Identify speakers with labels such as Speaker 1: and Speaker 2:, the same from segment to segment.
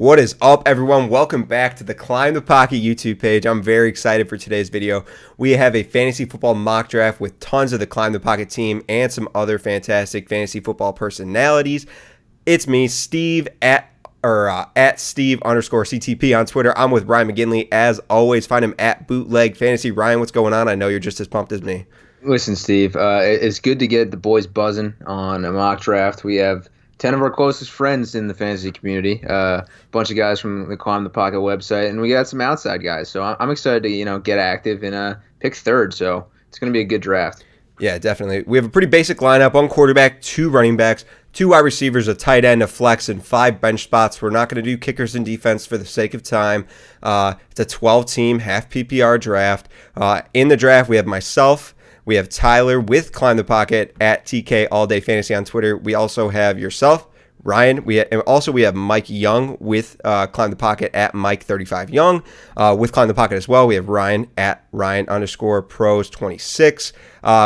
Speaker 1: What is up, everyone? Welcome back to the Climb the Pocket YouTube page. I'm very excited for today's video. We have a fantasy football mock draft with tons of the Climb the Pocket team and some other fantastic fantasy football personalities. It's me, Steve, at Steve_CTP on Twitter. I'm with Ryan McGinley. As always, find him at Bootleg Fantasy. Ryan, what's going on? I know you're just as pumped as me.
Speaker 2: Listen, Steve, it's good to get the boys buzzing on a mock draft. We have 10 of our closest friends in the fantasy community, a bunch of guys from the Climb the Pocket website, and we got some outside guys. So I'm excited to get active and pick third. So it's going to be a good draft.
Speaker 1: Yeah, definitely. We have a pretty basic lineup: one quarterback, two running backs, two wide receivers, a tight end, a flex, and 5 bench spots. We're not going to do kickers and defense for the sake of time. It's a 12-team, half PPR draft. In the draft, we have myself. We have Tyler with Climb the Pocket at TK All Day Fantasy on Twitter. We also have yourself, Ryan. We have Mike Young with Climb the Pocket at Mike35Young. With Climb the Pocket as well, we have Ryan at Ryan_pros26.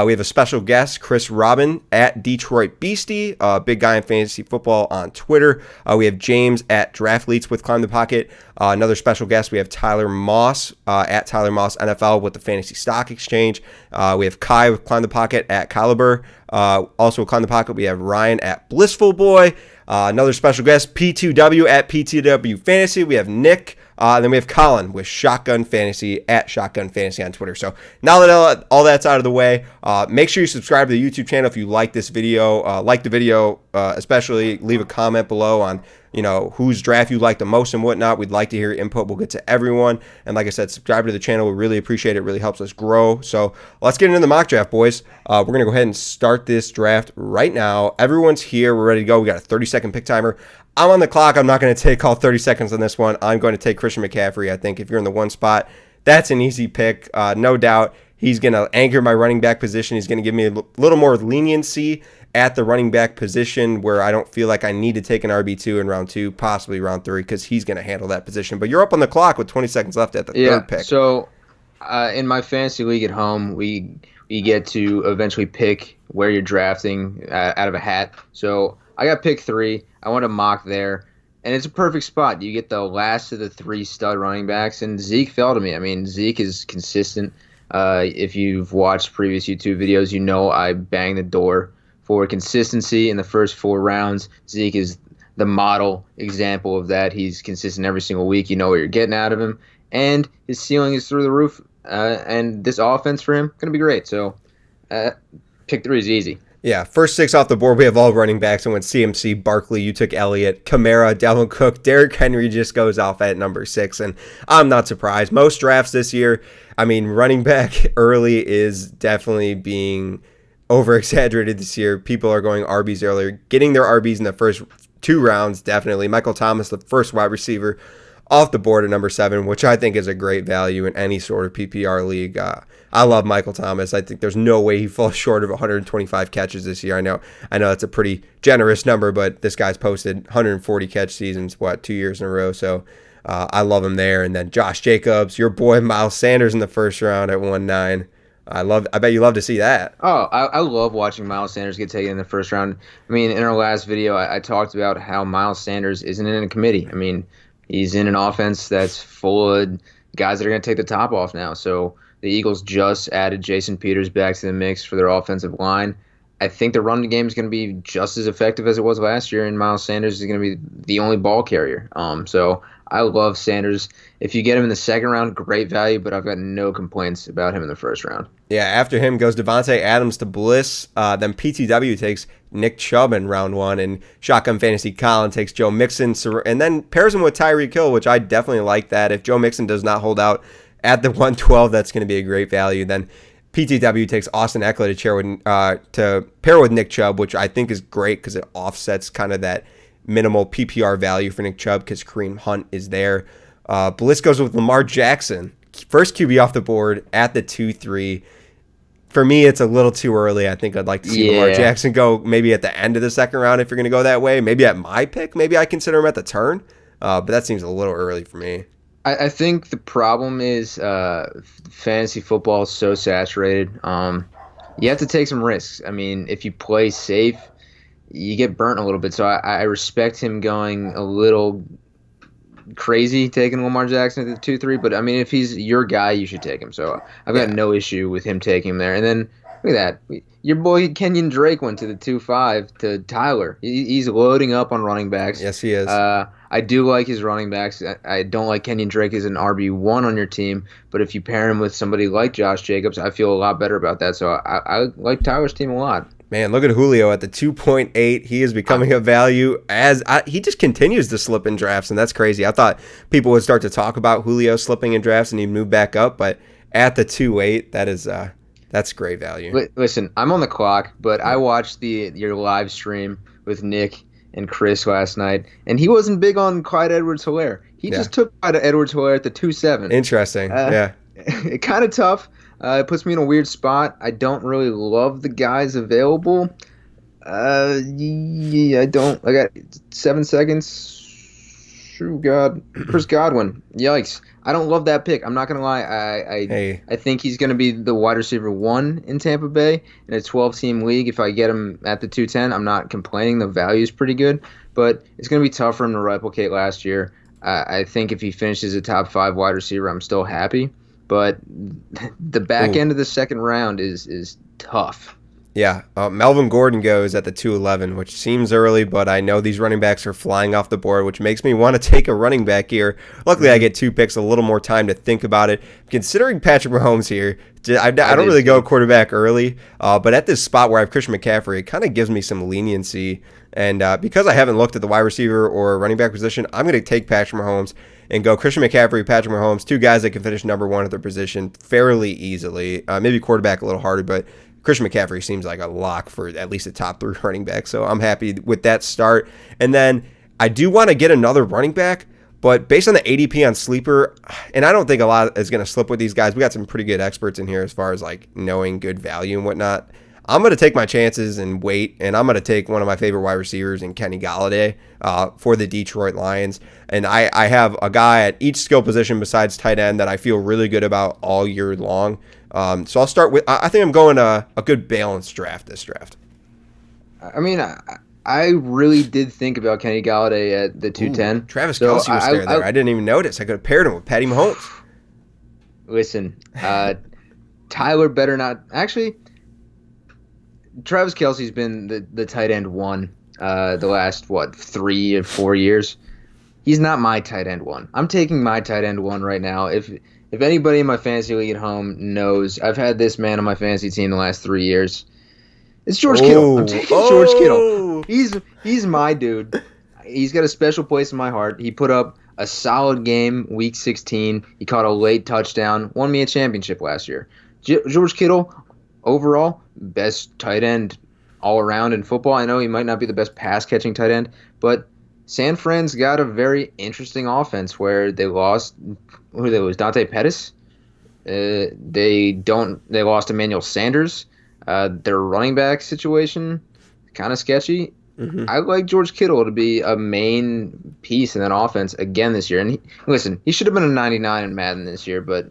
Speaker 1: We have a special guest, Chris Robin at Detroit Beastie, big guy in fantasy football on Twitter. We have James at Draftleets with Climb the Pocket. Another special guest, we have Tyler Moss at Tyler Moss NFL with the Fantasy Stock Exchange. We have Kai with Climb the Pocket at Caliber. Also with Climb the Pocket, we have Ryan at Blissful Boy. Another special guest, P2W at P2W Fantasy. We have Nick. Then we have Colin with Shotgun Fantasy at Shotgun Fantasy on Twitter. So now that all that's out of the way, make sure you subscribe to the YouTube channel if you like this video. Especially leave a comment below on whose draft you like the most and whatnot. We'd like to hear your input. We'll get to everyone. And like I said, subscribe to the channel. We really appreciate it. It really helps us grow. So let's get into the mock draft, boys. We're going to go ahead and start this draft right now. Everyone's here. We're ready to go. We got a 30-second pick timer. I'm on the clock. I'm not going to take all 30 seconds on this one. I'm going to take Christian McCaffrey. I think if you're in the one spot, that's an easy pick. No doubt. He's going to anchor my running back position. He's going to give me a little more leniency at the running back position where I don't feel like I need to take an RB2 in round 2, possibly round 3, because he's going to handle that position. But you're up on the clock with 20 seconds left at the third pick.
Speaker 2: So in my fantasy league at home, we get to eventually pick where you're drafting out of a hat. So I got pick 3. I want to mock there. And it's a perfect spot. You get the last of the 3 stud running backs, and Zeke fell to me. I mean, Zeke is consistent. If you've watched previous YouTube videos, you know I bang the door for consistency in the first 4 rounds. Zeke is the model example of that. He's consistent every single week. You know what you're getting out of him. And his ceiling is through the roof. And this offense for him, going to be great. So pick 3 is easy.
Speaker 1: Yeah, first 6 off the board, we have all running backs. I went CMC, Barkley, you took Elliott, Kamara, Dalvin Cook, Derrick Henry just goes off at number 6, and I'm not surprised. Most drafts this year, I mean, running back early is definitely being over-exaggerated this year. People are going RBs earlier, getting their RBs in the first 2 rounds, definitely. Michael Thomas, the first wide receiver off the board at number 7, which I think is a great value in any sort of PPR league. I love Michael Thomas. I think there's no way he falls short of 125 catches this year. I know that's a pretty generous number, but this guy's posted 140 catch seasons, 2 years in a row. So I love him there. And then Josh Jacobs, your boy Miles Sanders in the first round at 1-9. I bet you love to see that.
Speaker 2: Oh, I love watching Miles Sanders get taken in the first round. I mean, in our last video, I talked about how Miles Sanders isn't in a committee. I mean, he's in an offense that's full of guys that are going to take the top off now. So the Eagles just added Jason Peters back to the mix for their offensive line. I think the running game is going to be just as effective as it was last year, and Miles Sanders is going to be the only ball carrier. So I love Sanders. If you get him in the second round, great value, but I've got no complaints about him in the first round.
Speaker 1: Yeah, after him goes Devontae Adams to Bliss. Then PTW takes Nick Chubb in round 1, and Shotgun Fantasy Colin takes Joe Mixon, and then pairs him with Tyreek Hill, which I definitely like that. If Joe Mixon does not hold out at the 112, that's going to be a great value. Then PTW takes Austin Eckler to pair with Nick Chubb, which I think is great because it offsets kind of that minimal PPR value for Nick Chubb because Kareem Hunt is there. Bliss goes with Lamar Jackson, first QB off the board at the 2-3. For me, it's a little too early. I think I'd like to see Lamar Jackson go maybe at the end of the second round if you're going to go that way. Maybe at my pick, maybe I consider him at the turn, but that seems a little early for me.
Speaker 2: I think the problem is fantasy football is so saturated. You have to take some risks. I mean, if you play safe, you get burnt a little bit. So I respect him going a little crazy taking Lamar Jackson at the 2-3, but I mean, if he's your guy, you should take him. So I've got
Speaker 1: Yeah.
Speaker 2: no issue with him taking him there. And then look at that, your boy Kenyon Drake went to the 2-5 to Tyler. He's loading up on running backs.
Speaker 1: Yes, he is.
Speaker 2: I do like his running backs. I don't like Kenyon Drake as an RB1 on your team, but if you pair him with somebody like Josh Jacobs, I feel a lot better about that. So I like Tyler's team a lot.
Speaker 1: Man, look at Julio at the 2.8. He is becoming a value he just continues to slip in drafts, and that's crazy. I thought people would start to talk about Julio slipping in drafts and he'd move back up, but at the 2.8, that's great value.
Speaker 2: Listen, I'm on the clock, but I watched your live stream with Nick and Chris last night, and he wasn't big on Clyde Edwards-Helaire. He just took Clyde Edwards-Helaire at the 2.7.
Speaker 1: Interesting. Yeah.
Speaker 2: Kind of tough. It puts me in a weird spot. I don't really love the guys available. Yeah, I don't. I got 7 seconds. True God, Chris Godwin. Yikes! I don't love that pick. I'm not gonna lie. I think he's gonna be the wide receiver 1 in Tampa Bay in a 12-team league. If I get him at the 210, I'm not complaining. The value is pretty good, but it's gonna be tough for him to replicate last year. I think if he finishes a top 5 wide receiver, I'm still happy. But the back end of the second round is tough.
Speaker 1: Yeah, Melvin Gordon goes at the 2.11, which seems early, but I know these running backs are flying off the board, which makes me want to take a running back here. Luckily, I get 2 picks, a little more time to think about it. Considering Patrick Mahomes here, I don't really go quarterback early, but at this spot where I have Christian McCaffrey, it kind of gives me some leniency. And because I haven't looked at the wide receiver or running back position, I'm going to take Patrick Mahomes and go Christian McCaffrey, Patrick Mahomes, 2 guys that can finish number 1 at their position fairly easily. Maybe quarterback a little harder, but Christian McCaffrey seems like a lock for at least a top 3 running back. So I'm happy with that start. And then I do want to get another running back, but based on the ADP on Sleeper, and I don't think a lot is going to slip with these guys. We got some pretty good experts in here as far as like knowing good value and whatnot. I'm going to take my chances and wait, and I'm going to take one of my favorite wide receivers in Kenny Golladay for the Detroit Lions. And I have a guy at each skill position besides tight end that I feel really good about all year long. So I'll start with, I think I'm going a good balanced draft this draft.
Speaker 2: I mean, I really did think about Kenny Golladay at the 210.
Speaker 1: Ooh, Travis Kelce was there. I didn't even notice. I could have paired him with Patty Mahomes.
Speaker 2: Listen, Tyler better not. Actually, Travis Kelce's been the tight end 1 the last, 3 or 4 years. He's not my tight end 1. I'm taking my tight end 1 right now. If anybody in my fantasy league at home knows, I've had this man on my fantasy team the last 3 years. It's George Kittle. I'm taking George Kittle. He's my dude. He's got a special place in my heart. He put up a solid game week 16. He caught a late touchdown. Won me a championship last year. George Kittle, overall, best tight end all around in football. I know he might not be the best pass-catching tight end, but San Fran's got a very interesting offense where they lost who they lose, Dante Pettis. They lost Emmanuel Sanders. Their running back situation kind of sketchy. Mm-hmm. I like George Kittle to be a main piece in that offense again this year. And he should have been a 99 in Madden this year, but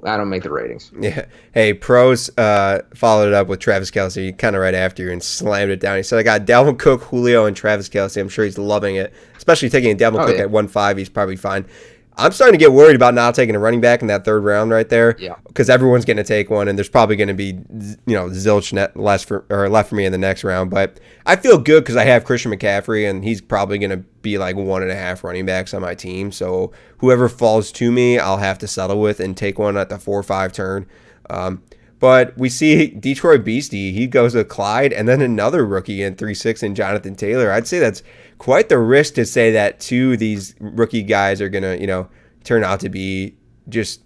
Speaker 2: I don't make the ratings.
Speaker 1: Yeah. Hey, Pros followed it up with Travis Kelce kind of right after you and slammed it down. He said, I got Dalvin Cook, Julio, and Travis Kelce. I'm sure he's loving it, especially taking Dalvin Cook at 1.5. He's probably fine. I'm starting to get worried about not taking a running back in that 3rd round right there.
Speaker 2: Yeah.
Speaker 1: Because everyone's going to take one, and there's probably going to be, zilch left for me in the next round. But I feel good because I have Christian McCaffrey, and he's probably going to be like 1.5 running backs on my team. So whoever falls to me, I'll have to settle with and take one at the 4-5 turn. But we see Detroit Beastie. He goes with Clyde and then another rookie in 3.6 in Jonathan Taylor. I'd say that's quite the risk to say that 2 of these rookie guys are going to, turn out to be just,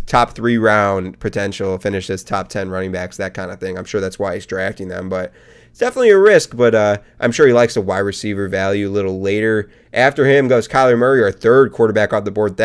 Speaker 1: top 3 round potential, finish as top 10 running backs, that kind of thing. I'm sure that's why he's drafting them. But it's definitely a risk, but I'm sure he likes the wide receiver value a little later. After him goes Kyler Murray, our 3rd quarterback off the board.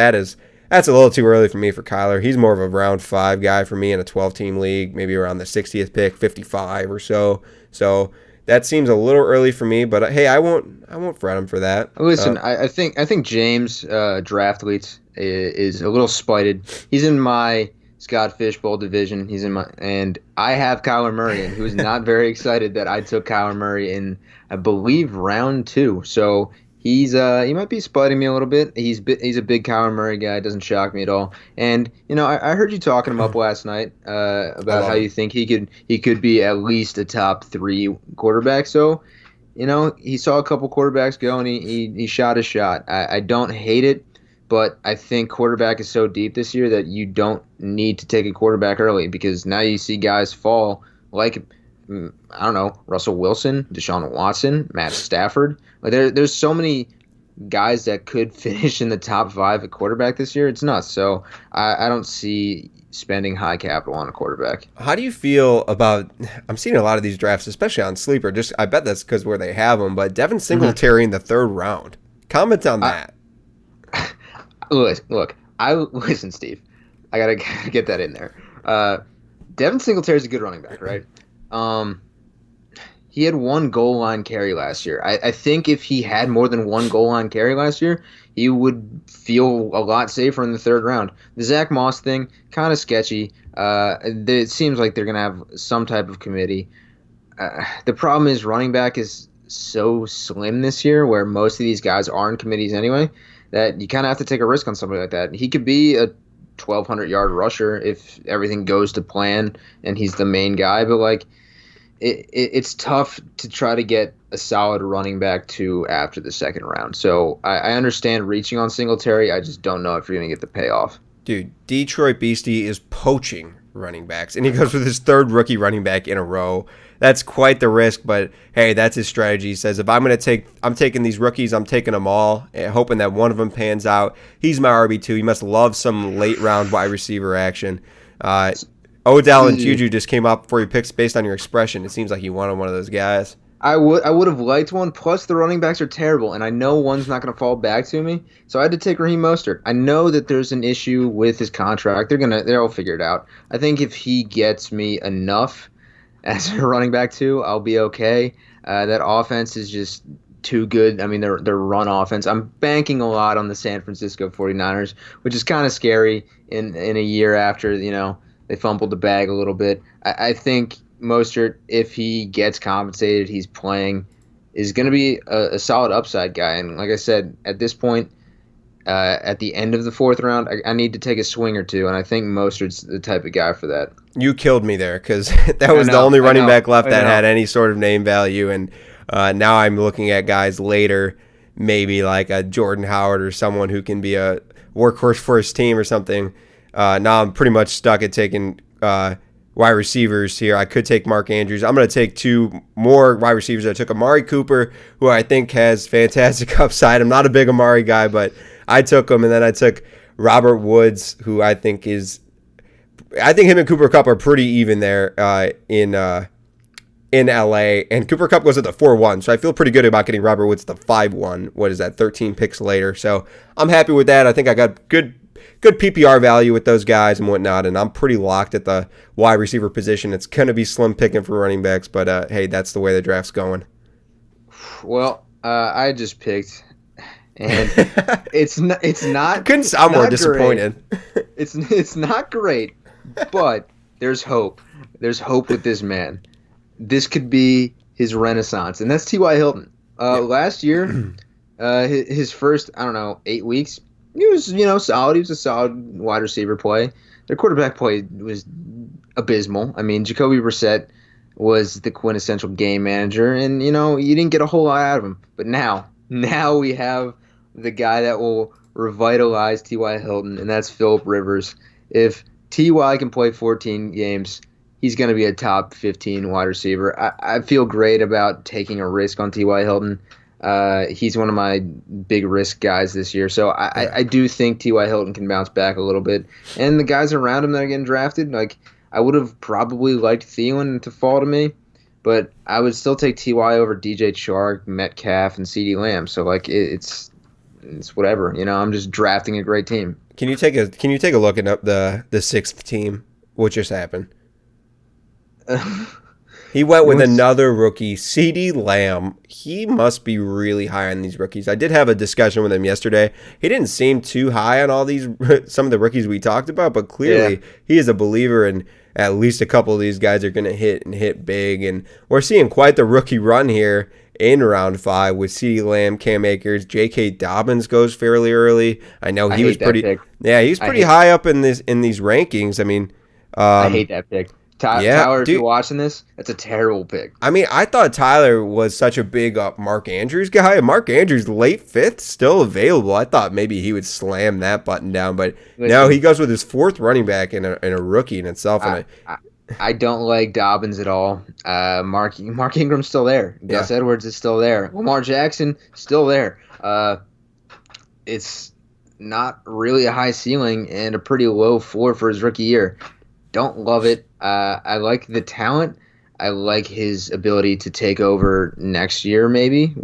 Speaker 1: That's a little too early for me for Kyler. He's more of a round 5 guy for me in a 12-team league, maybe around the 60th pick, 55 or so. So that seems a little early for me, but hey, I won't fret him for that.
Speaker 2: Listen, I think James Draft Leads is a little spited. He's in my Scott Fishbowl division. And I have Kyler Murray, who's not very excited that I took Kyler Murray in, I believe, round 2. So he might be spotting me a little bit. He's a big Kyler Murray guy. Doesn't shock me at all. And I heard you talking him up last night
Speaker 1: I
Speaker 2: about how
Speaker 1: love
Speaker 2: you
Speaker 1: him.
Speaker 2: think he could be at least a top three quarterback. So he saw a couple quarterbacks go and he shot his shot. I don't hate it, but I think quarterback is so deep this year that you don't need to take a quarterback early because now you see guys fall like I don't know, Russell Wilson, Deshaun Watson, Matt Stafford. Like there's so many guys that could finish in the top five at quarterback this year. It's nuts. So I don't see spending high capital on a quarterback.
Speaker 1: How do you feel about? I'm seeing a lot of these drafts, especially on sleeper. Just I bet that's because where they have them. But Devin
Speaker 2: Mhm.
Speaker 1: Singletary in the third round. Comment on
Speaker 2: I,
Speaker 1: that.
Speaker 2: look. I listen, Steve. I gotta get that in there. Devin Singletary's a good running back, right? Um, he had one goal line carry last year. I think if he had more than one goal line carry last year, he would feel a lot safer in the third round. The Zach Moss thing, kind of sketchy. It seems like they're going to have some type of committee. The problem is running back is so slim this year, where most of these guys are in committees anyway, that you kind of have to take a risk on somebody like that. He could be a 1,200-yard rusher if everything goes to plan and he's the main guy, but like it's tough to try to get a solid running back to after the second round. So I understand reaching on Singletary. I just don't know if you're going to get the payoff.
Speaker 1: Dude, Detroit Beastie is poaching running backs, and he goes with his third rookie running back in a row. That's quite the risk, but hey, that's his strategy. He says, if I'm taking these rookies, I'm taking them all, hoping that one of them pans out. He's my RB2. He must love some late round wide receiver action. Odell and Juju just came up for your picks based on your expression. It seems like you wanted one of those guys.
Speaker 2: I would have liked one. Plus, the running backs are terrible, and I know one's not going to fall back to me. So I had to take Raheem Mostert. I know that there's an issue with his contract. They'll figure it out. I think if he gets me enough as a running back too, I'll be okay. That offense is just too good. I mean, their run offense. I'm banking a lot on the San Francisco 49ers, which is kind of scary in a year after they fumbled the bag a little bit. I think Mostert, if he gets compensated, he's playing, is going to be a solid upside guy. And like I said, at this point, at the end of the fourth round, I need to take a swing or two, and I think Mostert's the type of guy for that.
Speaker 1: You killed me there because that was the only running back left
Speaker 2: I
Speaker 1: that
Speaker 2: know.
Speaker 1: had any sort of name value. And now I'm looking at guys later, maybe like a Jordan Howard or someone who can be a workhorse for his team or something. Now I'm pretty much stuck at taking wide receivers here. I could take Mark Andrews. I'm going to take two more wide receivers. I took Amari Cooper, who I think has fantastic upside. I'm not a big Amari guy, but I took him. And then I took Robert Woods, who I think him and Cooper Kupp are pretty even there in LA. And Cooper Kupp goes at the 4-1. So I feel pretty good about getting Robert Woods the 5-1. What is that? 13 picks later. So I'm happy with that. I think I got good PPR value with those guys and whatnot, and I'm pretty locked at the wide receiver position. It's going to be slim picking for running backs, but hey, that's the way the draft's going.
Speaker 2: Well, I just picked, and it's not.
Speaker 1: Couldn't sound more disappointed.
Speaker 2: It's not great, but there's hope. There's hope with this man. This could be his renaissance, and that's T.Y. Hilton. Last year, his first 8 weeks. He was, solid. He was a solid wide receiver play. Their quarterback play was abysmal. I mean, Jacoby Brissett was the quintessential game manager, and, you didn't get a whole lot out of him. But now we have the guy that will revitalize T.Y. Hilton, and that's Phillip Rivers. If T.Y. can play 14 games, he's going to be a top 15 wide receiver. I feel great about taking a risk on T.Y. Hilton. He's one of my big risk guys this year. So I do think T.Y. Hilton can bounce back a little bit. And the guys around him that are getting drafted, like I would have probably liked Thielen to fall to me, but I would still take T.Y. over DJ Chark, Metcalf, and CeeDee Lamb. So like it's whatever. I'm just drafting a great team.
Speaker 1: Can you take a look at the sixth team? What just happened? He went with another rookie, CeeDee Lamb. He must be really high on these rookies. I did have a discussion with him yesterday. He didn't seem too high on all these some of the rookies we talked about, but clearly he is a believer in at least a couple of these guys are going to hit and hit big. And we're seeing quite the rookie run here in round 5 with CeeDee Lamb, Cam Akers, J.K. Dobbins goes fairly early. I know he was pretty. Yeah, he's pretty high up in these rankings. I mean,
Speaker 2: I hate that pick.
Speaker 1: Yeah,
Speaker 2: Tyler, if
Speaker 1: dude,
Speaker 2: you're watching this, that's a terrible pick.
Speaker 1: I mean, I thought Tyler was such a big Mark Andrews guy. Mark Andrews, late 5th, still available. I thought maybe he would slam that button down, but no, he goes with his 4th running back and a rookie in itself.
Speaker 2: I don't like Dobbins at all. Mark Ingram's still there. Gus Edwards is still there. Lamar Jackson still there. It's not really a high ceiling and a pretty low floor for his rookie year. Don't love it. I like the talent. I like his ability to take over next year, maybe.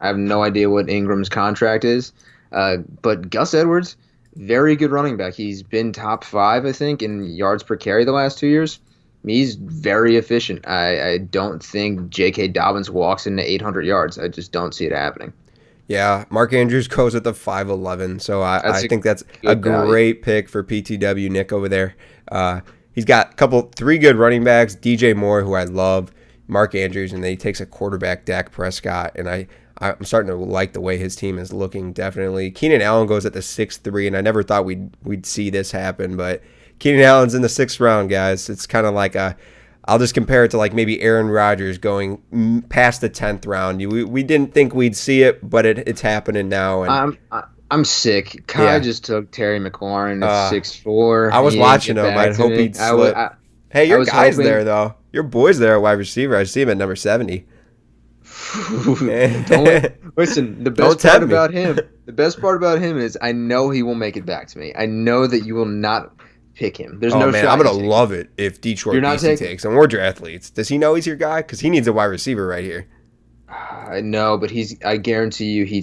Speaker 2: I have no idea what Ingram's contract is. But Gus Edwards, very good running back. He's been top 5, I think, in yards per carry the last 2 years. He's very efficient. I don't think J.K. Dobbins walks into 800 yards. I just don't see it happening.
Speaker 1: Yeah, Mark Andrews goes at the 5'11", so I think that's a great pick for PTW Nick over there. He's got 3 good running backs, DJ Moore, who I love, Mark Andrews, and then he takes a quarterback, Dak Prescott, and I'm starting to like the way his team is looking, definitely. Keenan Allen goes at the 6'3", and I never thought we'd see this happen, but Keenan Allen's in the 6th round, guys. It's kind of like I'll just compare it to like maybe Aaron Rodgers going past the 10th round. We didn't think we'd see it, but it's happening now. And
Speaker 2: I'm sick. Kai just took Terry McLaurin at 6'4".
Speaker 1: I was watching him. I'd hope he'd slip. Hey, your guy's there, though. Your boy's there at wide receiver. I see him at number 70.
Speaker 2: Listen, the best part about him is I know he will make it back to me. I know that you will not pick him. There's no shot.
Speaker 1: I'm going to love it if Detroit Beastie takes him. We're athletes. Does he know he's your guy? Because he needs a wide receiver right here.
Speaker 2: No, but I guarantee you he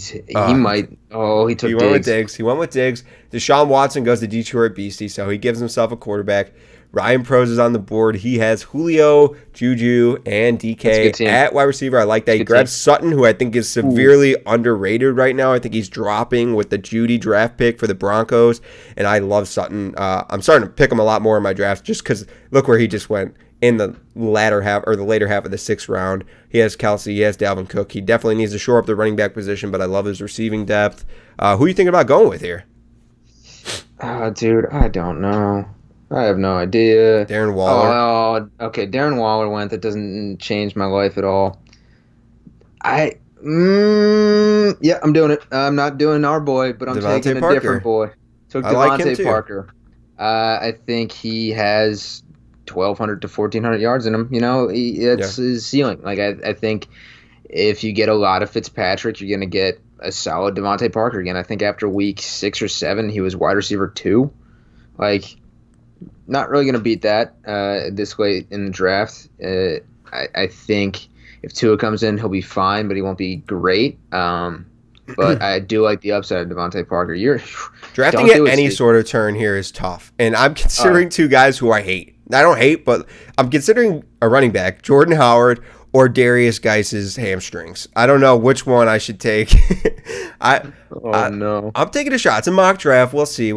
Speaker 2: might. Oh, he took Diggs.
Speaker 1: He went with Diggs. Deshaun Watson goes to Detroit Beastie, so he gives himself a quarterback. Ryan Prose is on the board. He has Julio, Juju, and DK at wide receiver. I like that. He grabs Sutton, who I think is severely underrated right now. I think he's dropping with the Judy draft pick for the Broncos, and I love Sutton. I'm starting to pick him a lot more in my drafts just because look where he just went in the later half of the 6th round. He has Kelsey. He has Dalvin Cook. He definitely needs to shore up the running back position, but I love his receiving depth. Who are you thinking about going with here?
Speaker 2: Dude, I don't know. I have no idea.
Speaker 1: Darren Waller.
Speaker 2: Oh, okay. Darren Waller went. That doesn't change my life at all. I'm doing it. I'm not doing our boy, but I'm taking a different boy. Took Devontae Parker. I think he has 1,200 to 1,400 yards in him. You know, it's his ceiling. Like I think if you get a lot of Fitzpatrick, you're going to get a solid Devontae Parker again. I think after week 6 or 7, he was wide receiver 2. Like, not really going to beat that this way in the draft. I think if Tua comes in, he'll be fine, but he won't be great. But I do like the upside of Devontae Parker.
Speaker 1: Drafting at any sort of turn here is tough. And I'm considering 2 guys who I hate. I don't hate, but I'm considering a running back, Jordan Howard or Darius Geis's hamstrings. I don't know which one I should take.
Speaker 2: No.
Speaker 1: I'm taking a shot. It's a mock draft. We'll see.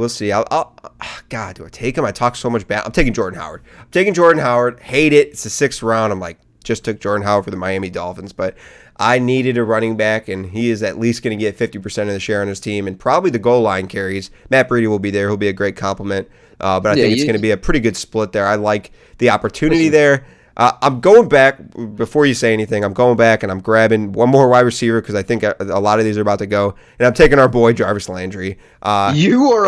Speaker 1: God, do I take him? I talk so much bad. I'm taking Jordan Howard. Hate it. It's the 6th round. I'm like, just took Jordan Howard for the Miami Dolphins, but I needed a running back, and he is at least going to get 50% of the share on his team, and probably the goal line carries. Matt Breida will be there. He'll be a great compliment, but I think it's going to be a pretty good split there. I like the opportunity there. I'm going back, before you say anything, I'm going back and I'm grabbing one more wide receiver because I think a lot of these are about to go, and I'm taking our boy Jarvis Landry.
Speaker 2: You are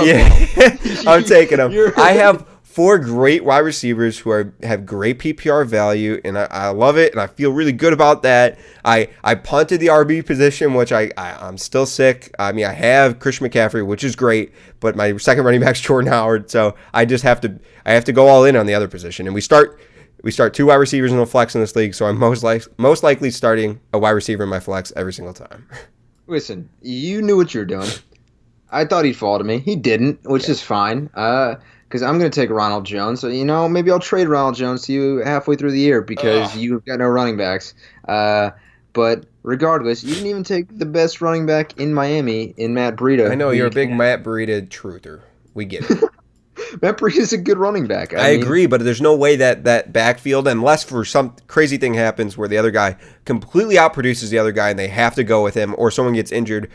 Speaker 1: I'm taking him. I have 4 great wide receivers who have great PPR value, and I love it, and I feel really good about that. I punted the RB position, which I'm still sick. I mean, I have Christian McCaffrey, which is great, but my second running back's Jordan Howard, so I have to go all in on the other position, and we start 2 wide receivers in the flex in this league, so I'm most likely starting a wide receiver in my flex every single time.
Speaker 2: Listen, you knew what you were doing. I thought he'd fall to me. He didn't, which is fine. Because I'm going to take Ronald Jones. So, maybe I'll trade Ronald Jones to you halfway through the year because you've got no running backs. But regardless, you didn't even take the best running back in Miami in Matt Breida.
Speaker 1: I know, you're a big Matt Breida truther. We get it.
Speaker 2: Matt Breida is a good running back.
Speaker 1: I agree, but there's no way that backfield, unless for some crazy thing happens where the other guy completely outproduces the other guy and they have to go with him, or someone gets injured,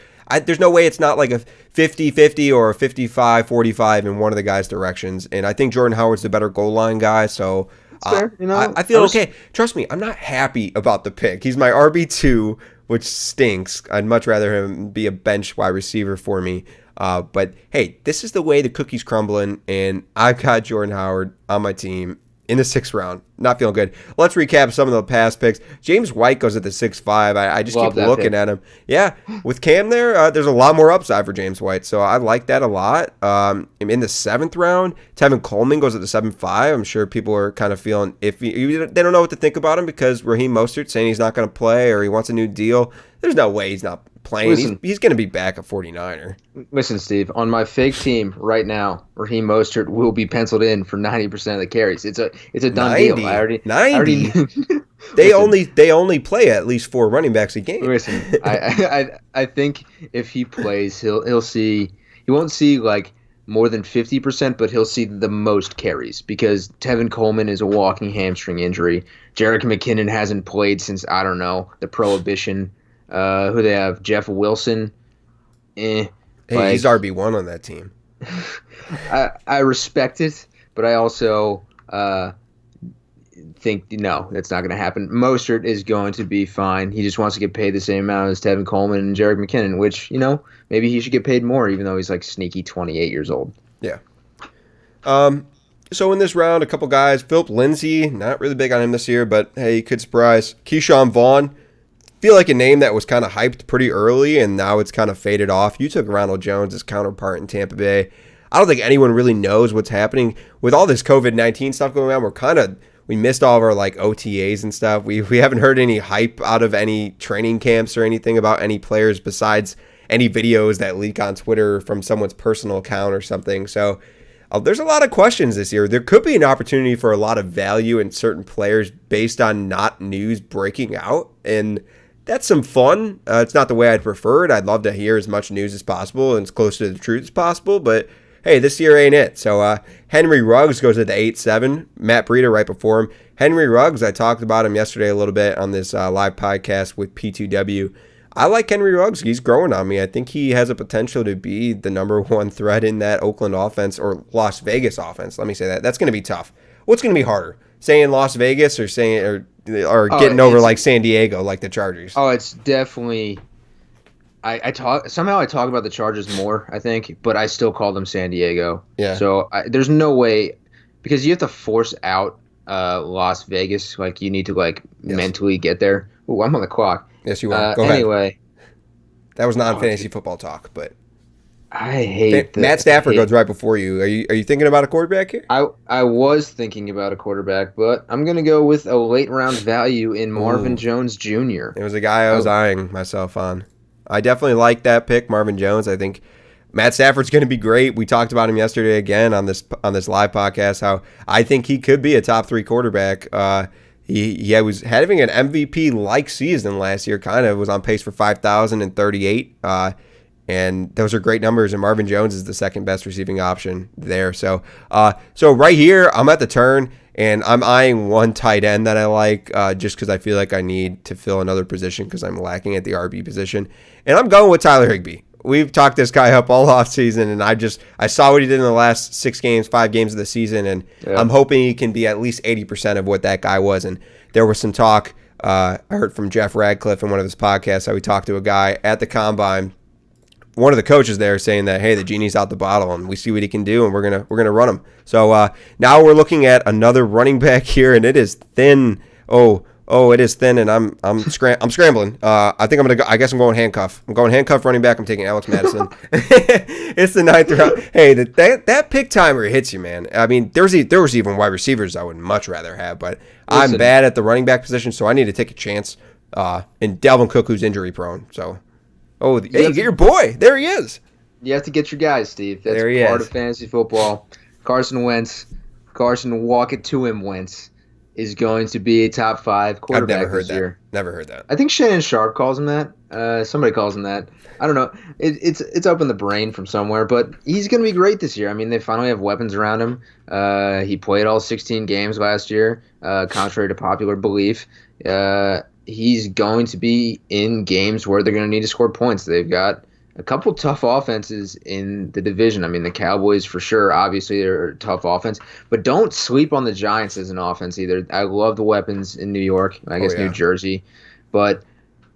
Speaker 1: there's no way it's not like a 50-50 or a 55-45 in one of the guys' directions. And I think Jordan Howard's the better goal line guy, so
Speaker 2: fair,
Speaker 1: I feel okay. Trust me, I'm not happy about the pick. He's my RB2, which stinks. I'd much rather him be a bench wide receiver for me. But hey, this is the way the cookie's crumbling, and I've got Jordan Howard on my team in the 6th round. Not feeling good. Let's recap some of the past picks. James White goes at the 6'5". I just keep looking at him. Yeah, with Cam there's a lot more upside for James White, so I like that a lot. In the 7th round, Tevin Coleman goes at the 7'5". I'm sure people are kind of feeling iffy. They don't know what to think about him because Raheem Mostert's saying he's not going to play or he wants a new deal. There's no way he's not playing.
Speaker 2: Listen,
Speaker 1: he's going to be back at 49er.
Speaker 2: Listen, Steve, on my fake team right now, Raheem Mostert will be penciled in for 90% of the carries. It's a done
Speaker 1: 90,
Speaker 2: deal. I already
Speaker 1: 90. They only play at least 4 running backs a game.
Speaker 2: Listen, I think if he plays, he won't see like more than 50%, but he'll see the most carries because Tevin Coleman is a walking hamstring injury. Jerick McKinnon hasn't played since, I don't know, the Prohibition. Who they have? Jeff Wilson.
Speaker 1: Hey, he's RB1 on that team.
Speaker 2: I respect it, but I also think, no, that's not going to happen. Mostert is going to be fine. He just wants to get paid the same amount as Tevin Coleman and Jerick McKinnon, which, maybe he should get paid more, even though he's like sneaky 28 years old.
Speaker 1: Yeah. So in this round, a couple guys. Philip Lindsay, not really big on him this year, but hey, he could surprise. Keyshawn Vaughn. Feel like a name that was kind of hyped pretty early, and now it's kind of faded off. You took Ronald Jones' counterpart in Tampa Bay. I don't think anyone really knows what's happening. With all this COVID-19 stuff going on, we missed all of our like OTAs and stuff. We haven't heard any hype out of any training camps or anything about any players besides any videos that leak on Twitter from someone's personal account or something. So there's a lot of questions this year. There could be an opportunity for a lot of value in certain players based on not news breaking out, and that's some fun. It's not the way I'd prefer it. I'd love to hear as much news as possible and as close to the truth as possible, but hey, this year ain't it. So Henry Ruggs goes at the 8-7. Matt Breida right before him. Henry Ruggs, I talked about him yesterday a little bit on this live podcast with P2W. I like Henry Ruggs. He's growing on me. I think he has a potential to be the number 1 threat in that Oakland offense or Las Vegas offense. Let me say that. That's going to be tough. What's going to be harder? Saying Las Vegas or getting over like San Diego, like the Chargers?
Speaker 2: Oh, it's definitely. I talk about the Chargers more, I think, but I still call them San Diego.
Speaker 1: Yeah.
Speaker 2: So there's no way, because you have to force out Las Vegas. Like you need to mentally get there. Ooh, I'm on the clock.
Speaker 1: Yes, you are. Go
Speaker 2: anyway,
Speaker 1: ahead. That was non-fantasy football talk, but
Speaker 2: I hate
Speaker 1: Matt Stafford goes right before you. Are you thinking about a quarterback here?
Speaker 2: I was thinking about a quarterback, but I'm going to go with a late round value in Marvin Jones Jr.
Speaker 1: It was a guy I was eyeing myself on. I definitely like that pick, Marvin Jones. I think Matt Stafford's going to be great. We talked about him yesterday again on this live podcast, how I think he could be a top 3 quarterback. He was having an MVP-like season last year, kind of was on pace for 5,038. And those are great numbers, and Marvin Jones is the second best receiving option there. So right here, I'm at the turn, and I'm eyeing one tight end that I like just because I feel like I need to fill another position because I'm lacking at the RB position. And I'm going with Tyler Higby. We've talked this guy up all offseason, and I saw what he did in the last 5 games of the season, and yeah. I'm hoping he can be at least 80% of what that guy was. And there was some talk, I heard from Jeff Radcliffe in one of his podcasts, how he talked to a guy at the Combine, one of the coaches there, saying that, hey, the genie's out the bottle and we see what he can do and we're gonna run him. So now we're looking at another running back here, and it is thin. It is thin, and I'm scrambling. I think I guess I'm going handcuff. I'm going handcuff running back. I'm taking Alex Madison. It's the 9th round. Hey, that pick timer hits you, man. I mean, there was even wide receivers I would much rather have, but I'm bad at the running back position, so I need to take a chance. In Dalvin Cook, who's injury prone. So, hey, get your boy. There he is.
Speaker 2: You have to get your guys, Steve. That's part of fantasy football. Carson walk it to him, Wentz. is going to be a top 5
Speaker 1: I've never
Speaker 2: quarterback
Speaker 1: heard
Speaker 2: this
Speaker 1: that.
Speaker 2: year.
Speaker 1: Never heard that.
Speaker 2: I think Shannon Sharp calls him that. Somebody calls him that. I don't know. It's up in the brain from somewhere, but he's going to be great this year. I mean, they finally have weapons around him. He played all 16 games last year, contrary to popular belief. He's going to be in games where they're going to need to score points. They've got a couple tough offenses in the division. I mean, the Cowboys for sure. Obviously, they're a tough offense, but don't sleep on the Giants as an offense either. I love the weapons in New York. I
Speaker 1: Oh
Speaker 2: guess New
Speaker 1: yeah.
Speaker 2: Jersey, but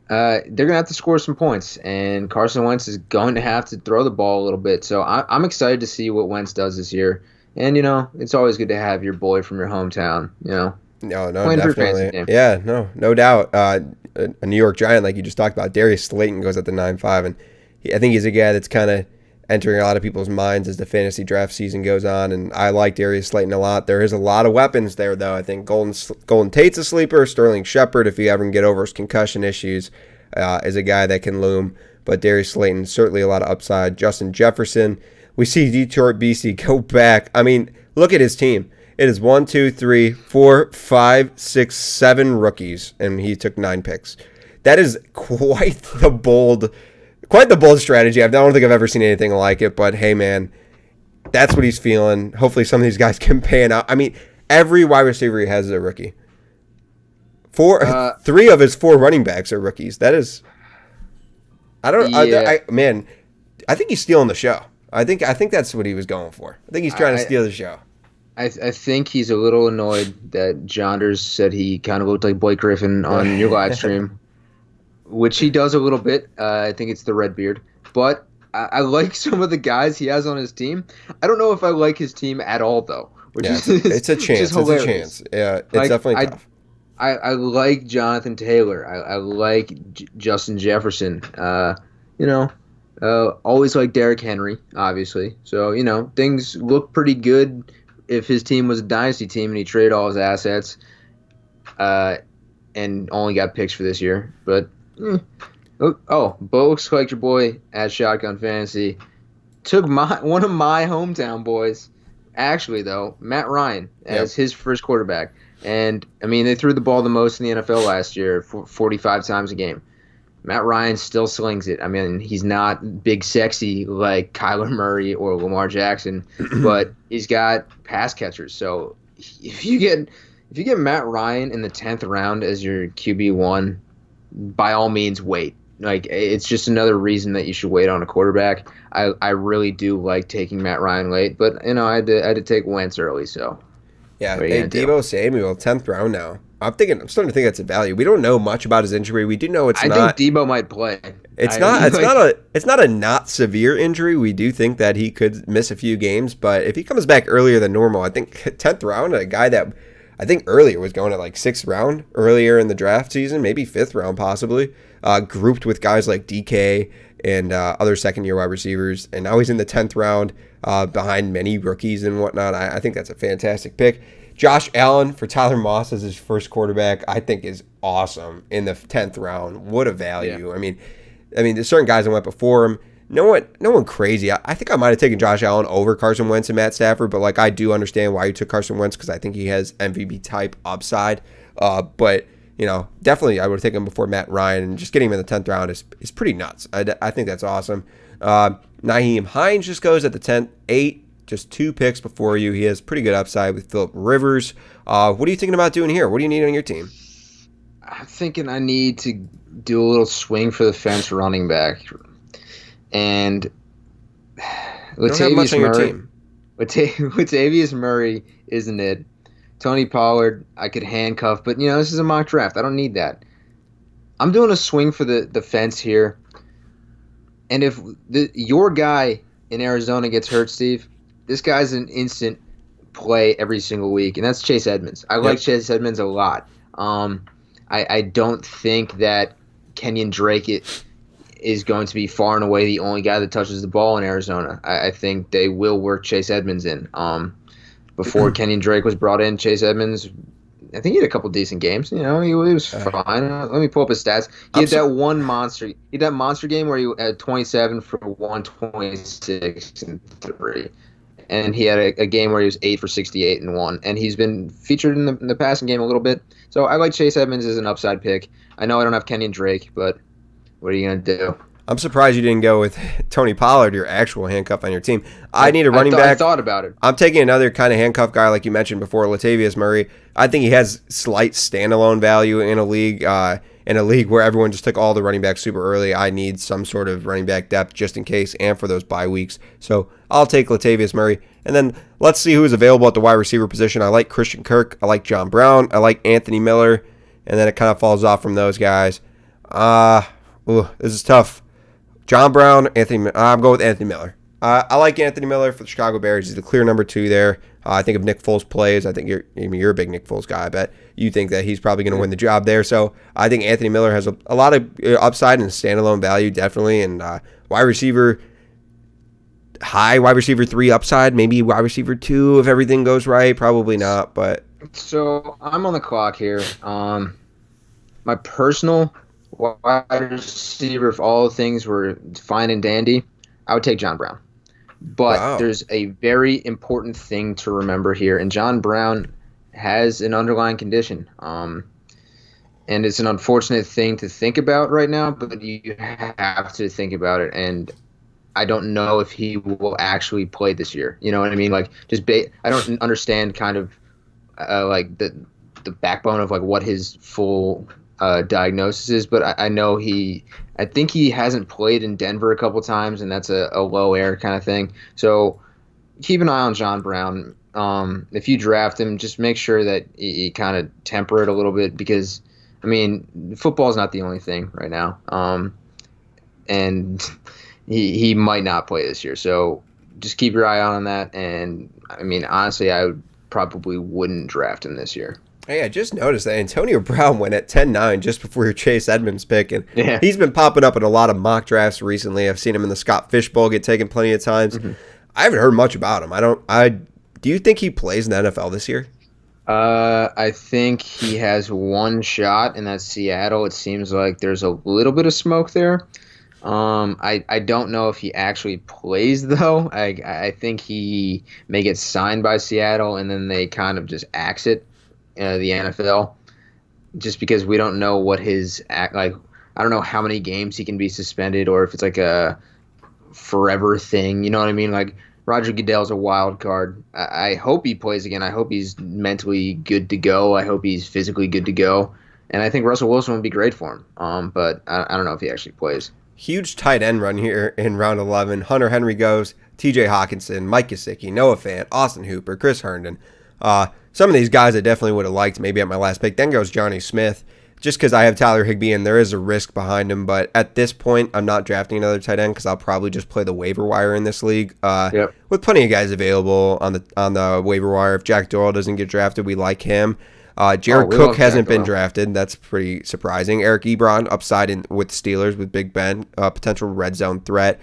Speaker 2: they're gonna have to score some points, and Carson Wentz is going to have to throw the ball a little bit. So I'm excited to see what Wentz does this year. And it's always good to have your boy from your hometown.
Speaker 1: No, no,
Speaker 2: Playing for your fantasy
Speaker 1: definitely.
Speaker 2: team.
Speaker 1: Yeah, no doubt. A New York Giant, like you just talked about, Darius Slayton goes at the 9-5, and I think he's a guy that's kind of entering a lot of people's minds as the fantasy draft season goes on. And I like Darius Slayton a lot. There is a lot of weapons there, though. I think Golden Tate's a sleeper. Sterling Shepard, if he ever can get over his concussion issues, is a guy that can loom. But Darius Slayton, certainly a lot of upside. Justin Jefferson. We see Detroit BC go back. I mean, look at his team. It is 1, 2, 3, 4, 5, 6, 7 rookies, and he took 9 picks. That is quite the bold strategy. I don't think I've ever seen anything like it, but hey, man, that's what he's feeling. Hopefully some of these guys can pan out. I mean, every wide receiver he has is a rookie. 3 of his 4 running backs are rookies. That is, I don't,
Speaker 2: Yeah.
Speaker 1: man, I think he's stealing the show. I think that's what he was going for. I think he's trying to steal the show.
Speaker 2: I think he's a little annoyed that Jonders said he kind of looked like Blake Griffin on your live stream, which he does a little bit. I think it's the red beard. But I like some of the guys he has on his team. I don't know if I like his team at all, though.
Speaker 1: It's a chance. It's a chance. Yeah, it's definitely tough.
Speaker 2: I like Jonathan Taylor. I like Justin Jefferson. Always like Derrick Henry, obviously. So, things look pretty good if his team was a dynasty team and he traded all his assets and only got picks for this year. But, Bo looks like your boy at Shotgun Fantasy took one of my hometown boys, actually, though, Matt Ryan, as his first quarterback. And, I mean, they threw the ball the most in the NFL last year, 45 times a game. Matt Ryan still slings it. I mean, he's not big sexy like Kyler Murray or Lamar Jackson, but he's got pass catchers. So if you get Matt Ryan in the 10th round as your QB1, by all means wait. Like, it's just another reason that you should wait on a quarterback. I really do like taking Matt Ryan late, but I had to take Wentz early. So
Speaker 1: yeah, hey, Deebo Samuel, 10th round now. I'm starting to think that's a value. We don't know much about his injury. We do know I
Speaker 2: think Deebo might play.
Speaker 1: It's not a not severe injury. We do think that he could miss a few games, but if he comes back earlier than normal, I think 10th round, a guy that I think earlier was going at like 6th round earlier in the draft season, maybe 5th round possibly, grouped with guys like DK and other second-year wide receivers, and now he's in the 10th round behind many rookies and whatnot. I think that's a fantastic pick. Josh Allen for Tyler Moss as his first quarterback, I think is awesome in the 10th round. What a value. Yeah. I mean, there's certain guys that went before him. No one crazy. I think I might have taken Josh Allen over Carson Wentz and Matt Stafford, but like I do understand why you took Carson Wentz because I think he has MVP type upside. But definitely I would have taken him before Matt Ryan, and just getting him in the 10th round is pretty nuts. I think that's awesome. Nyheim Hines just goes at the 10th, 8. Just 2 picks before you. He has pretty good upside with Phillip Rivers. What are you thinking about doing here? What do you need on your team?
Speaker 2: I'm thinking I need to do a little swing for the fence running back. And Latavius Murray. Latavius Murray isn't it. Tony Pollard, I could handcuff, but this is a mock draft. I don't need that. I'm doing a swing for the fence here. And if your guy in Arizona gets hurt, Steve, this guy's an instant play every single week, and that's Chase Edmonds. I like Chase Edmonds a lot. I don't think that Kenyon Drake is going to be far and away the only guy that touches the ball in Arizona. I think they will work Chase Edmonds in. Before Kenyon Drake was brought in, Chase Edmonds, I think he had a couple decent games. He was fine. Let me pull up his stats. He had that one monster. He had that monster game where he had 27 for 126 and 3. and he had a game where he was 8 for 68 and one, and he's been featured in the passing game a little bit. So I like Chase Edmonds as an upside pick. I know I don't have Kenyon Drake, but what are you gonna do?
Speaker 1: I'm surprised you didn't go with Tony Pollard, your actual handcuff on your team. I need a running back.
Speaker 2: I thought about it.
Speaker 1: I'm taking another kind of handcuff guy, like you mentioned before, Latavius Murray. I think he has slight standalone value in a league. In a league where everyone just took all the running backs super early, I need some sort of running back depth just in case and for those bye weeks. So I'll take Latavius Murray. And then let's see who's available at the wide receiver position. I like Christian Kirk. I like John Brown. I like Anthony Miller. And then it kind of falls off from those guys. This is tough. John Brown, I'm going with Anthony Miller. I like Anthony Miller for the Chicago Bears. He's the clear number 2 there. I think if Nick Foles plays, I think you're a big Nick Foles guy. I bet you think that he's probably going to win the job there. So I think Anthony Miller has a lot of upside and standalone value, definitely. And wide receiver 3 upside, maybe wide receiver 2 if everything goes right. Probably not, but.
Speaker 2: So I'm on the clock here. My personal wide receiver, if all things were fine and dandy, I would take John Brown. But There's a very important thing to remember here, and John Brown has an underlying condition. And it's an unfortunate thing to think about right now, but you have to think about it. And I don't know if he will actually play this year. You know what I mean? Like, I don't understand kind of like the backbone of like what his full diagnosis is, but I know I think he hasn't played in Denver a couple times, and that's a low air kind of thing. So keep an eye on John Brown. If you draft him, just make sure that you kind of temper it a little bit, because, I mean, football is not the only thing right now. And he might not play this year. So just keep your eye on that. And, I mean, honestly, I probably wouldn't draft him this year.
Speaker 1: Hey, I just noticed that Antonio Brown went at 10-9 just before your Chase Edmonds pick, and
Speaker 2: yeah.
Speaker 1: He's been popping up in a lot of mock drafts recently. I've seen him in the Scott Fish Bowl get taken plenty of times. Mm-hmm. I haven't heard much about him. Do you think he plays in the NFL this year?
Speaker 2: I think he has one shot, and that's Seattle. It seems like there's a little bit of smoke there. I don't know if he actually plays, though. I think he may get signed by Seattle, and then they kind of just axe it. The NFL, just because we don't know what his like. I don't know how many games he can be suspended, or if it's like a forever thing. You know what I mean? Like, Roger Goodell's a wild card. I hope he plays again. I hope he's mentally good to go. I hope he's physically good to go. And I think Russell Wilson would be great for him. But I don't know if he actually plays.
Speaker 1: Huge tight end run here in round 11. Hunter Henry goes, TJ Hawkinson, Mike Gesicki, Noah Fant, Austin Hooper, Chris Herndon. Some of these guys I definitely would have liked maybe at my last pick. Then goes Johnny Smith, just because I have Tyler Higby and there is a risk behind him. But at this point, I'm not drafting another tight end because I'll probably just play the waiver wire in this league. With plenty of guys available on the waiver wire. If Jack Doyle doesn't get drafted, we like him. Jared Cook hasn't been drafted. That's pretty surprising. Eric Ebron, upside with Steelers with Big Ben, potential red zone threat.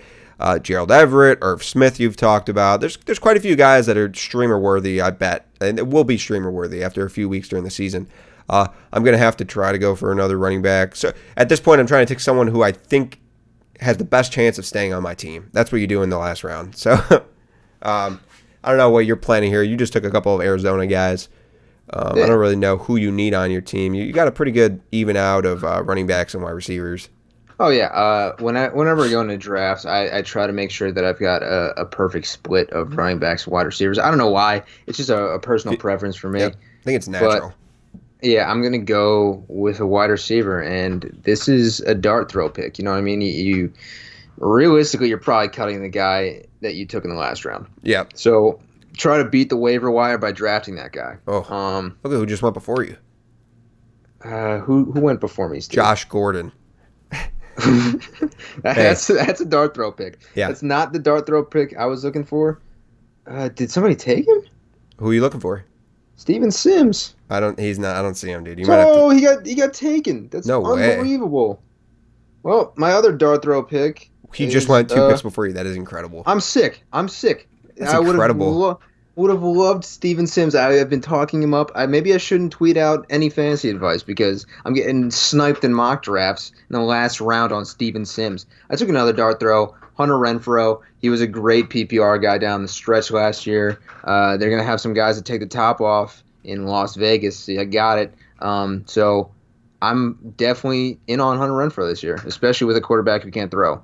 Speaker 1: Gerald Everett, Irv Smith you've talked about. There's quite a few guys that are streamer worthy, I bet. And it will be streamer worthy after a few weeks during the season. I'm going to have to try to go for another running back. So at this point, I'm trying to take someone who I think has the best chance of staying on my team. That's what you do in the last round. So I don't know what you're planning here. You just took a couple of Arizona guys. I don't really know who you need on your team. You got a pretty good even out of running backs and wide receivers.
Speaker 2: Oh, yeah. Whenever I go into drafts, I try to make sure that I've got a perfect split of running backs and wide receivers. I don't know why. It's just a personal preference for me.
Speaker 1: Yep. I think it's natural.
Speaker 2: But, yeah, I'm going to go with a wide receiver, and this is a dart throw pick. You know what I mean? You realistically, you're probably cutting the guy that you took in the last round.
Speaker 1: Yeah.
Speaker 2: So try to beat the waiver wire by drafting that guy.
Speaker 1: Oh, look at who just went before you.
Speaker 2: Who went before me, Steve?
Speaker 1: Josh Gordon.
Speaker 2: That's a dart throw pick.
Speaker 1: Yeah.
Speaker 2: That's not the dart throw pick I was looking for. Did somebody take him?
Speaker 1: Who are you looking for?
Speaker 2: Steven Sims.
Speaker 1: I don't see him, dude.
Speaker 2: He got taken. That's unbelievable.
Speaker 1: Way.
Speaker 2: Well, my other dart throw pick.
Speaker 1: He just went 2 picks before you. That is incredible.
Speaker 2: I'm sick.
Speaker 1: That's incredible.
Speaker 2: would have loved Steven Sims. I have been talking him up. Maybe I shouldn't tweet out any fantasy advice because I'm getting sniped in mock drafts in the last round on Steven Sims. I took another dart throw, Hunter Renfrow. He was a great PPR guy down the stretch last year. They're going to have some guys that take the top off in Las Vegas. See, I got it. So I'm definitely in on Hunter Renfrow this year, especially with a quarterback who can't throw,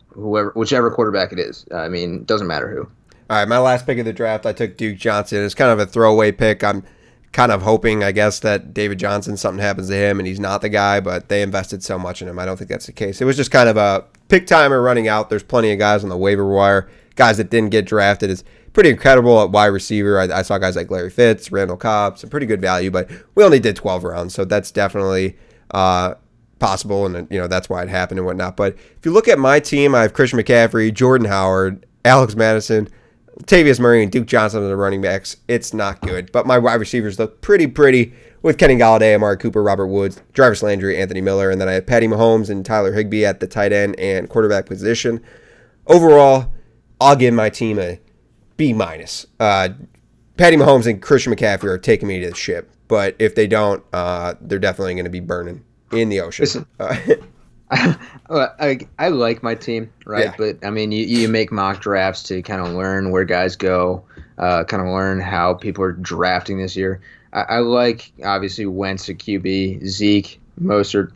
Speaker 2: whichever quarterback it is. I mean, it doesn't matter who.
Speaker 1: All right, my last pick of the draft, I took Duke Johnson. It's kind of a throwaway pick. I'm kind of hoping, I guess, that David Johnson, something happens to him and he's not the guy, but they invested so much in him. I don't think that's the case. It was just kind of a pick timer running out. There's plenty of guys on the waiver wire, guys that didn't get drafted. It's pretty incredible at wide receiver. I saw guys like Larry Fitz, Randall Cobb, some pretty good value, but we only did 12 rounds, so that's definitely possible, and that's why it happened and whatnot. But if you look at my team, I have Christian McCaffrey, Jordan Howard, Alex Madison, Latavius Murray, and Duke Johnson are the running backs. It's not good, but my wide receivers look pretty with Kenny Galladay, Amari Cooper, Robert Woods, Jarvis Landry, Anthony Miller, and then I have Patty Mahomes and Tyler Higby at the tight end and quarterback position. Overall, I'll give my team a B-. Patty Mahomes and Christian McCaffrey are taking me to the ship, but if they don't, they're definitely going to be burning in the ocean.
Speaker 2: Listen, I like my team, right? Yeah. But I mean, you make mock drafts to kind of learn where guys go, kind of learn how people are drafting this year. I like, obviously, Wentz at QB, Zeke, Mostert,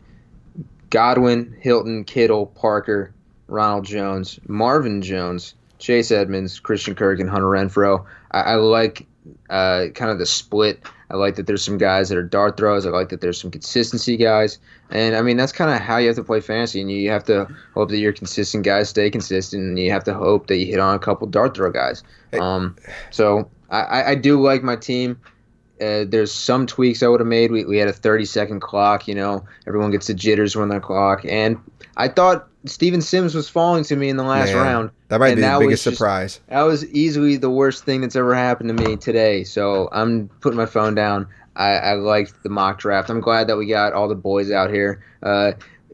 Speaker 2: Godwin, Hilton, Kittle, Parker, Ronald Jones, Marvin Jones, Chase Edmonds, Christian Kirk, and Hunter Renfrow. I like kind of the split. I like that there's some guys that are dart throws. I like that there's some consistency guys. And, I mean, that's kind of how you have to play fantasy. And you have to hope that your consistent guys stay consistent. And you have to hope that you hit on a couple dart throw guys. So I do like my team. There's some tweaks I would have made. We had a 30-second clock. Everyone gets the jitters when the clock. And I thought Steven Sims was falling to me in the last round.
Speaker 1: That might be the biggest surprise.
Speaker 2: That was easily the worst thing that's ever happened to me today. So I'm putting my phone down. I liked the mock draft. I'm glad that we got all the boys out here.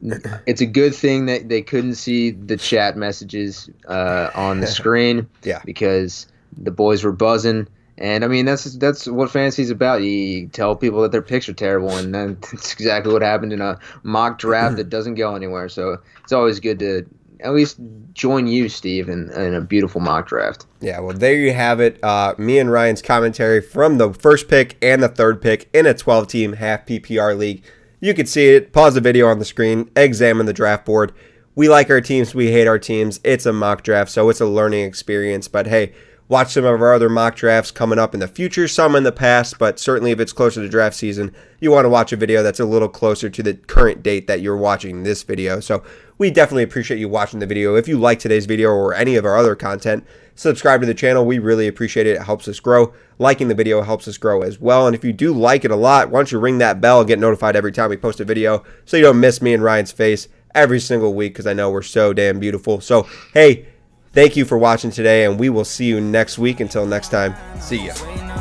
Speaker 2: It's a good thing that they couldn't see the chat messages on the screen.
Speaker 1: Yeah.
Speaker 2: Because the boys were buzzing. And, I mean, that's what fantasy's about. You tell people that their picks are terrible, and that's exactly what happened in a mock draft that doesn't go anywhere. So it's always good to at least join you, Steve, in a beautiful mock draft.
Speaker 1: Yeah, well, there you have it. Me and Ryan's commentary from the first pick and the third pick in a 12-team half PPR league. You can see it. Pause the video on the screen. Examine the draft board. We like our teams. We hate our teams. It's a mock draft, so it's a learning experience. But, hey, watch some of our other mock drafts coming up in the future, some in the past, but certainly if it's closer to draft season, you want to watch a video that's a little closer to the current date that you're watching this video. So we definitely appreciate you watching the video. If you like today's video or any of our other content, subscribe to the channel. We really appreciate it. It helps us grow. Liking the video helps us grow as well. And if you do like it a lot, why don't you ring that bell and get notified every time we post a video so you don't miss me and Ryan's face every single week, because I know we're so damn beautiful. So, hey, thank you for watching today, and we will see you next week. Until next time, see ya.